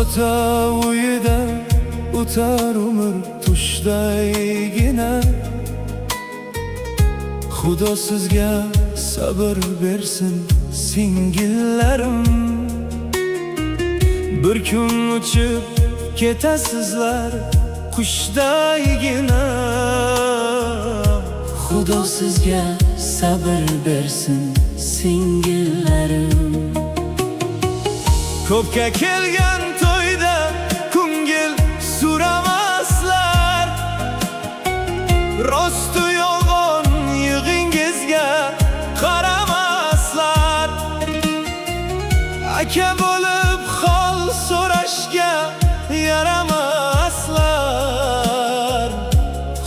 Ota uyida o'tar umr tushdaygina. Xudo sizga sabr bersin singillarim. Bir kun uchib ketasizlar qushdaygina. Xudo sizga sabr bersin singillarim. Ko'pga kelgan to'yda ko'ngil so'ramaslar. Rostu yolg'on yig'ingizga qaramaslar. Aka bo'lib hol so'rashga yaramaslar.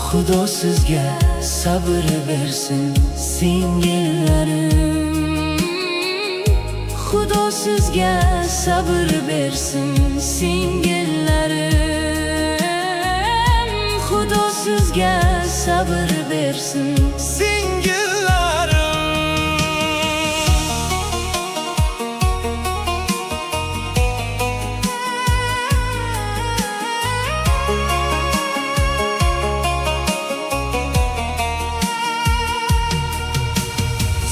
Xudo sizga sabr bersin singillarim. Xudo sizga sabr bersin singillarim. Xudo sizga sabr bersin singillarim.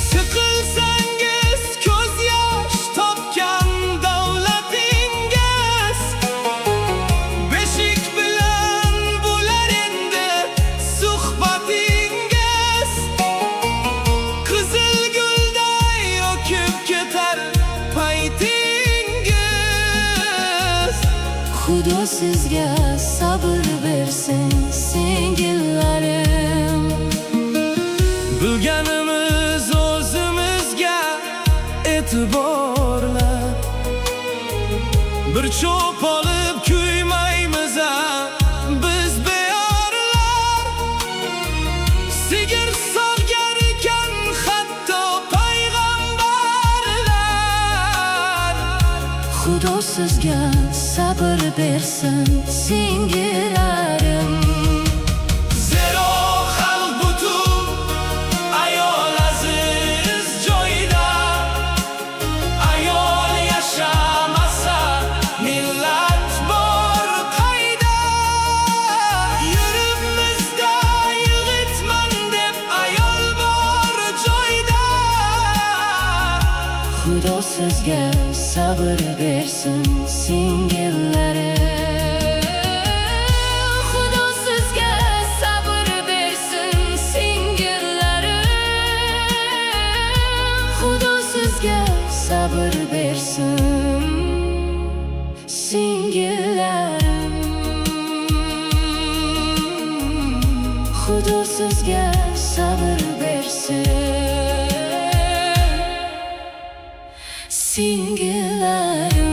Sıkılsangiz ko'z yosh topgan davlatingiz, beshik bilan bo'lar endi suhbatingiz. Qizil gulday o'kib ketar paytingiz. Xudo sizga sabr bersin singillarim. Bilganimiz o'zimizga e'tiborlar. Bir cho'p olib kuymaymiz biz beyorlar. Sigir solgar ekan hatto payg'ambarlar. Xudo sizga sabr bersin singillarim. Zero xalq butun, ayol aziz joyda. Ayol yashamasa millat bor qayda. Yurtimizda yigitman deb ayol bor joyda. Xudo sizga sabr bersin singillarim. Xudo sizga sabr bersin singillarim. Xudo sizga sabr bersin singillarim. Xudo sizga sabr bersin singillarim.